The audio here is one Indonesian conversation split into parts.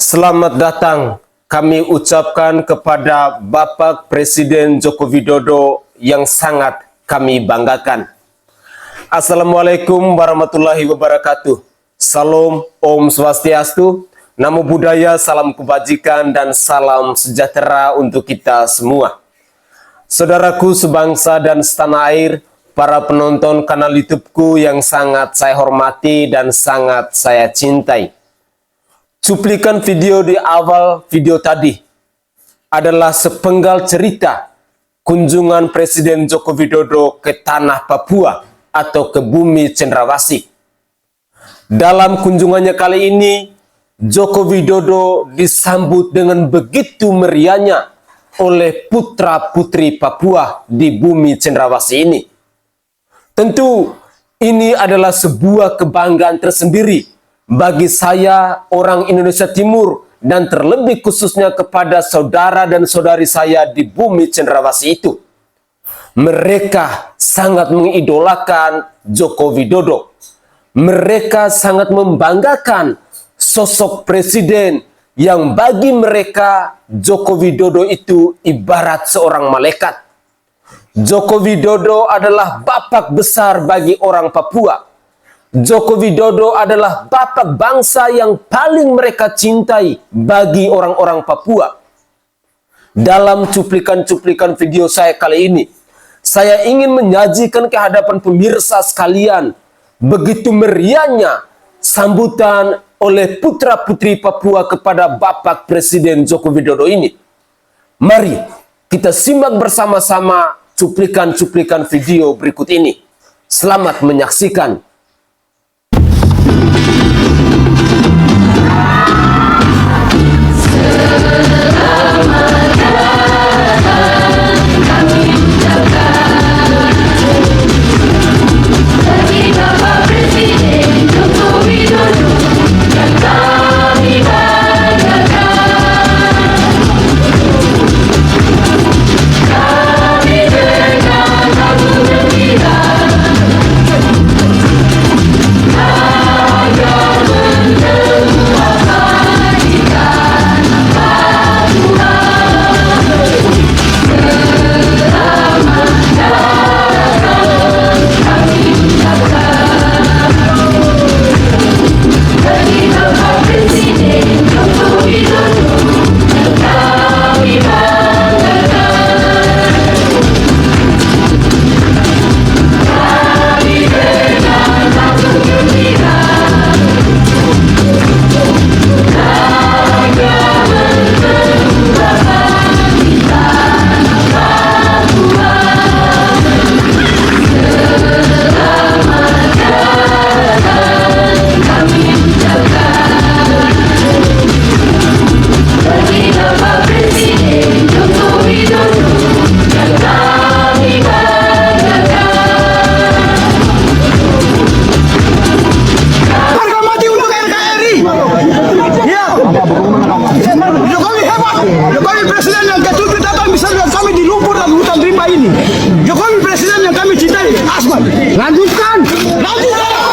Selamat datang kami ucapkan kepada Bapak Presiden Joko Widodo yang sangat kami banggakan. Assalamualaikum warahmatullahi wabarakatuh. Salam Om Swastiastu, Namo Buddhaya, salam kebajikan dan salam sejahtera untuk kita semua. Saudaraku sebangsa dan setanah air, para penonton kanal YouTube-ku yang sangat saya hormati dan sangat saya cintai. Cuplikan video di awal video tadi adalah sepenggal cerita kunjungan Presiden Joko Widodo ke tanah Papua atau ke bumi Cendrawasih. Dalam kunjungannya kali ini, Joko Widodo disambut dengan begitu meriahnya oleh putra-putri Papua di bumi Cendrawasih ini. Tentu ini adalah sebuah kebanggaan tersendiri bagi saya, orang Indonesia Timur, dan terlebih khususnya kepada saudara dan saudari saya di bumi Cendrawasih itu. Mereka sangat mengidolakan Joko Widodo. Mereka sangat membanggakan sosok presiden yang bagi mereka Joko Widodo itu ibarat seorang malaikat. Joko Widodo adalah bapak besar bagi orang Papua. Joko Widodo adalah bapak bangsa yang paling mereka cintai bagi orang-orang Papua. Dalam cuplikan-cuplikan video saya kali ini, saya ingin menyajikan ke hadapan pemirsa sekalian begitu meriahnya sambutan oleh putra-putri Papua kepada Bapak Presiden Joko Widodo ini. Mari kita simak bersama-sama cuplikan-cuplikan video berikut ini. Selamat menyaksikan. Jokowi presiden yang ketujuh datang bisa lihat kami di lumpur dan hutan rimba ini. Jokowi presiden yang kami cintai. Asman, lanjutkan, lanjutkan.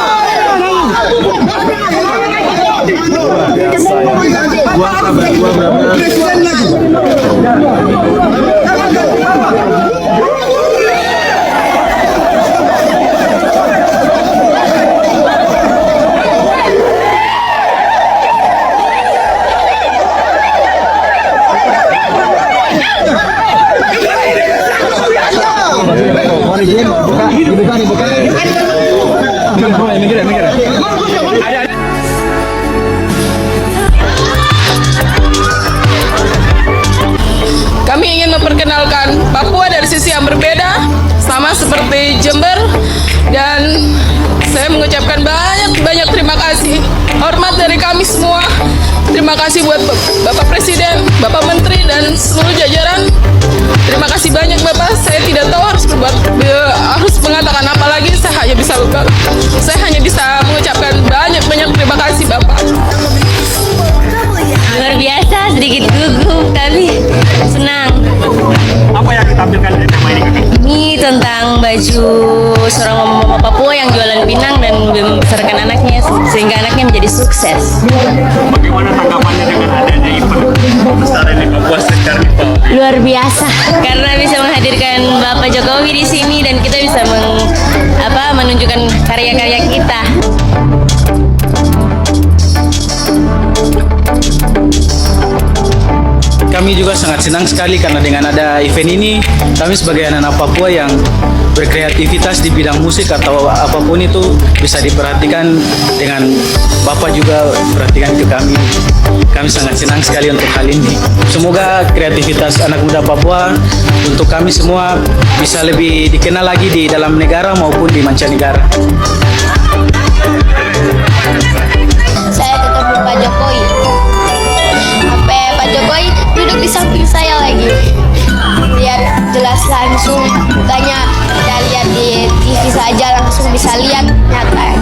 Presiden lagi. Kami ingin memperkenalkan Papua dari sisi yang berbeda, sama seperti Jember, dan saya mengucapkan banyak terima kasih, hormat dari kami semua. Terima kasih buat Bapak Presiden, Bapak Menteri, dan seluruh jajaran. Terima kasih banyak Bapak. Saya tidak tahu harus mengatakan apa lagi. Saya hanya bisa mengucapkan banyak terima kasih Bapak. Luar biasa, sedikit gugup tapi senang. Apa yang ditampilkan dari tema ini? Ini tentang baju seorang mama Papua yang jualan pinang dan membesarkan anaknya sehingga anaknya menjadi sukses. Bagaimana tanggapannya dengan ada biasa karena bisa menghadirkan Bapak Jokowi di sini dan kita bisa menunjukkan karya-karya kita. Kami juga sangat senang sekali karena dengan ada event ini, kami sebagai anak-anak Papua yang berkreativitas di bidang musik atau apapun itu bisa diperhatikan dengan Bapak juga perhatikan ke kami. Kami sangat senang sekali untuk hal ini. Semoga kreativitas anak muda Papua untuk kami semua bisa lebih dikenal lagi di dalam negara maupun di mancanegara. Saya ketemu Pak Jokowi. Pak Jokowi duduk di samping saya lagi. Lihat jelas langsung, bukannya kita lihat di TV saja, langsung bisa lihat nyata.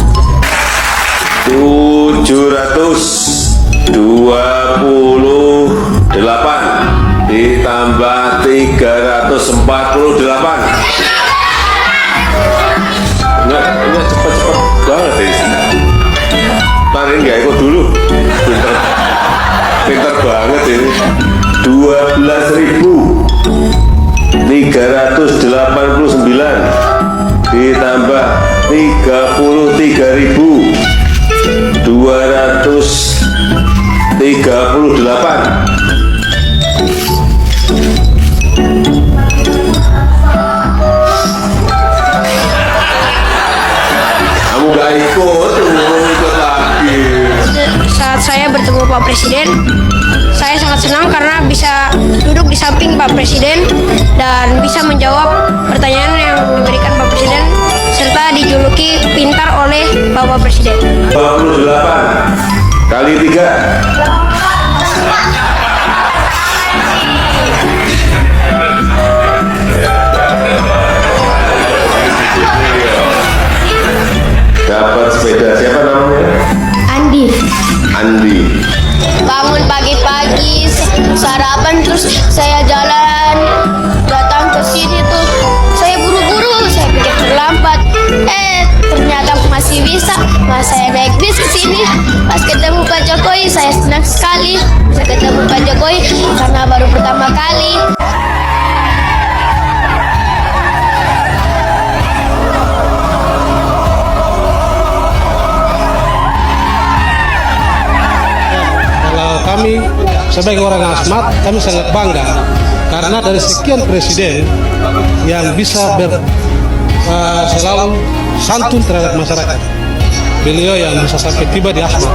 728 ditambah 348. Enggak cepet-cepet banget ya. Tarik nggak ikut dulu. Pintar banget ini. 12.389 ditambah 33.238. Kamu gak ikut lagi. Saat saya bertemu Pak Presiden, saya sangat senang karena bisa duduk di samping Pak Presiden dan bisa menjawab pertanyaan yang diberikan Pak Presiden serta dijuluki pintar oleh Bapak Presiden. 28 kali 3. Dapat sepeda, siapa namanya? Andi. Andi. Bangun pagi-pagi, sarapan, terus saya jalan datang ke sini tuh. Saya buru-buru, saya pikir terlambat. Ternyata masih bisa. Mas saya naik bis ke sini. Pas ketemu Pak Jokowi, saya senang sekali bisa ketemu Pak Jokowi karena baru pertama kali. Kami sebagai orang Asmat, kami sangat bangga karena dari sekian presiden yang bisa selalu santun terhadap masyarakat, beliau yang bisa sampai tiba di Asmat.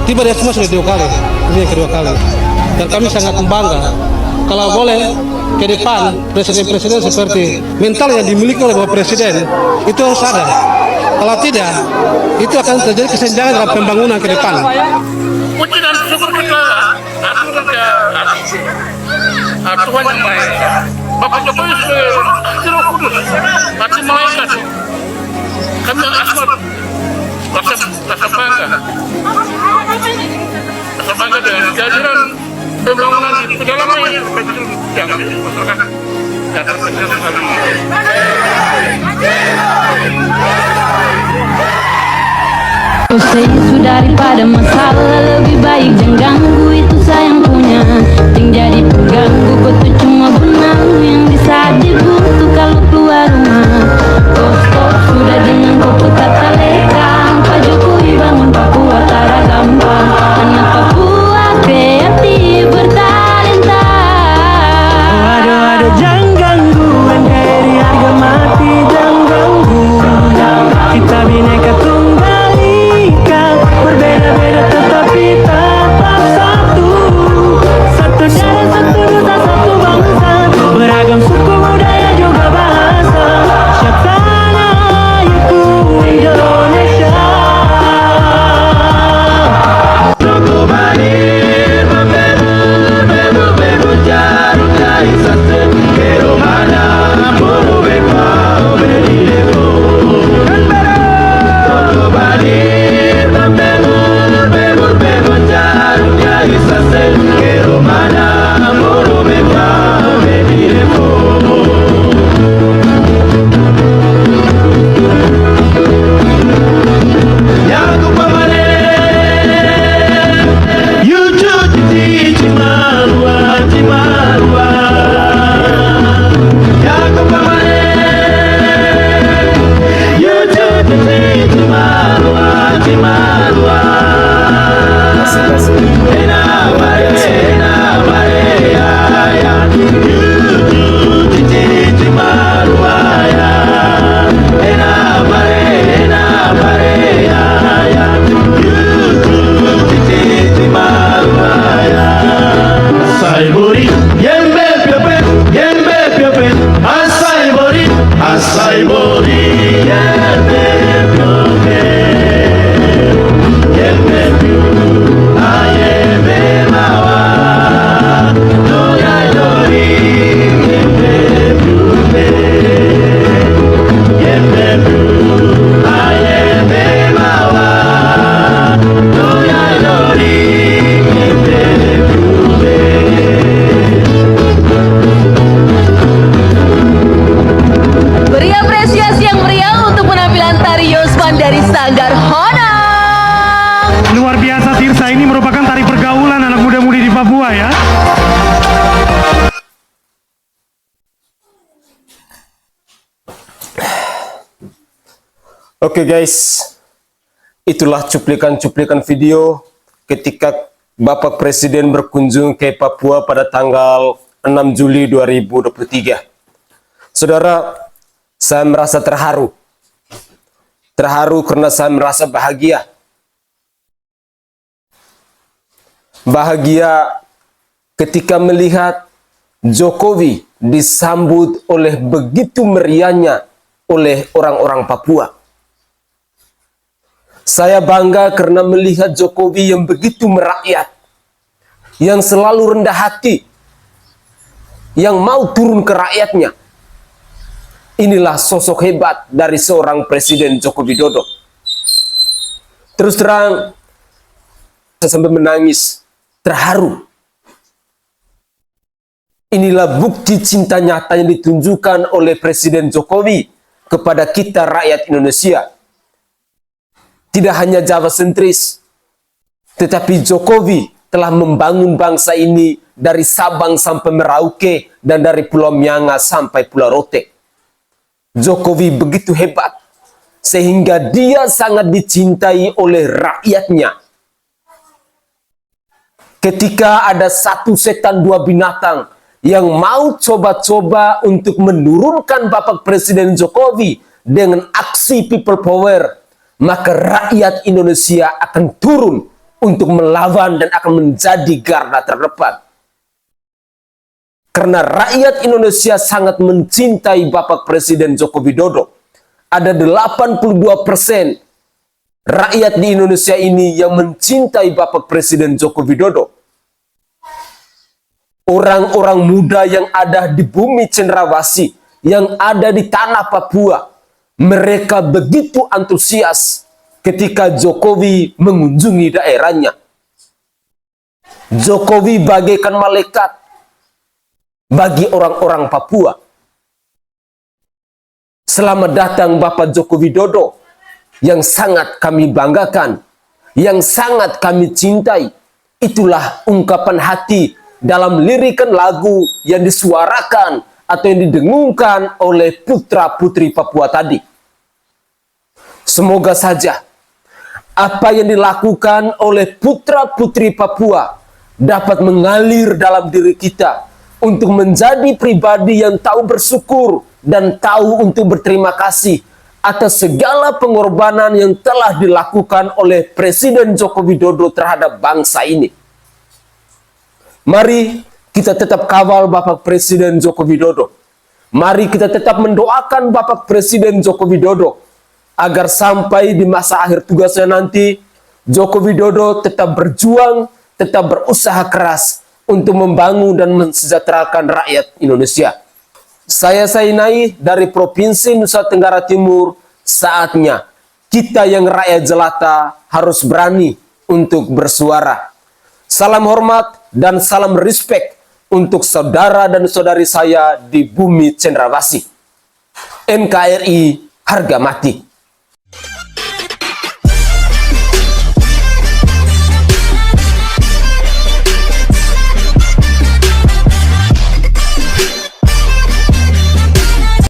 Tiba di Asmat sudah 2 kali, ini yang kedua kali. Dan kami sangat bangga. Kalau boleh ke depan presiden-presiden seperti mental yang dimiliki oleh Bapak Presiden itu harus ada. Kalau tidak, itu akan terjadi kesenjangan dalam pembangunan ke depan. Puji dan syukur kita atas Tuhan yang Maha Esa. Bapak Jokowi sebagai Roh Kudus, hati malaikat. Kami Asmat rasa bangga dengan kehadiran pembangunan di pedalaman yang masyarakat dan terkecil sekali. Usai isu daripada masalah, lebih baik jangan ganggu, itu sayang punya. Ting jadi pengganggu, kau tuh cuma benang yang di saat dibutuh kalau keluar rumah. Kau stop sudah dengan kau kata lekang. Pak Jokowi bangun Papua tara gampang. Anak Papua kreatif bertalenta. Aduh jangan ganggu, dari harga mati jangan ganggu. Kita bineka tunggal ika, berbeda-beda tetapi tetap satu. Satu darah, satu nusa, satu bangsa, beragam suku, budaya juga bahasa. Siap tanah airku Indonesia. Roko balir bebu jarum dari sase pero mana buru beka beri lepo. Roko balir bebu jarum dari sase pero mana buru beka beri lepo. Yaku pamane Yuju titi cimarua cimarua. Oke guys, itulah cuplikan-cuplikan video ketika Bapak Presiden berkunjung ke Papua pada tanggal 6 Juli 2023. Saudara, saya merasa terharu. Terharu karena saya merasa bahagia. Bahagia ketika melihat Jokowi disambut oleh begitu meriahnya oleh orang-orang Papua. Saya bangga karena melihat Jokowi yang begitu merakyat, yang selalu rendah hati, yang mau turun ke rakyatnya. Inilah sosok hebat dari seorang Presiden Joko Widodo. Terus terang, saya sampai menangis, terharu. Inilah bukti cinta nyata yang ditunjukkan oleh Presiden Jokowi kepada kita rakyat Indonesia. Tidak hanya Jawa sentris, tetapi Jokowi telah membangun bangsa ini dari Sabang sampai Merauke dan dari Pulau Myanga sampai Pulau Rote. Jokowi begitu hebat sehingga dia sangat dicintai oleh rakyatnya. Ketika ada satu setan dua binatang yang mau coba-coba untuk menurunkan Bapak Presiden Jokowi dengan aksi people power, maka rakyat Indonesia akan turun untuk melawan dan akan menjadi garda terdepan. Karena rakyat Indonesia sangat mencintai Bapak Presiden Joko Widodo. Ada 82% rakyat di Indonesia ini yang mencintai Bapak Presiden Joko Widodo. Orang-orang muda yang ada di bumi Cendrawasih, yang ada di tanah Papua, mereka begitu antusias ketika Jokowi mengunjungi daerahnya. Jokowi bagaikan malaikat bagi orang-orang Papua. Selamat datang Bapak Joko Widodo yang sangat kami banggakan, yang sangat kami cintai. Itulah ungkapan hati dalam lirikan lagu yang disuarakan atau yang didengungkan oleh putra-putri Papua tadi. Semoga saja apa yang dilakukan oleh putra-putri Papua dapat mengalir dalam diri kita untuk menjadi pribadi yang tahu bersyukur dan tahu untuk berterima kasih atas segala pengorbanan yang telah dilakukan oleh Presiden Joko Widodo terhadap bangsa ini. Mari kita tetap kawal Bapak Presiden Joko Widodo. Mari kita tetap mendoakan Bapak Presiden Joko Widodo agar sampai di masa akhir tugasnya nanti, Joko Widodo tetap berjuang, tetap berusaha keras untuk membangun dan mensejahterakan rakyat Indonesia. Saya Sainai dari Provinsi Nusa Tenggara Timur. Saatnya kita yang rakyat jelata harus berani untuk bersuara. Salam hormat dan salam respect untuk saudara dan saudari saya di bumi Cendrawasih. NKRI harga mati.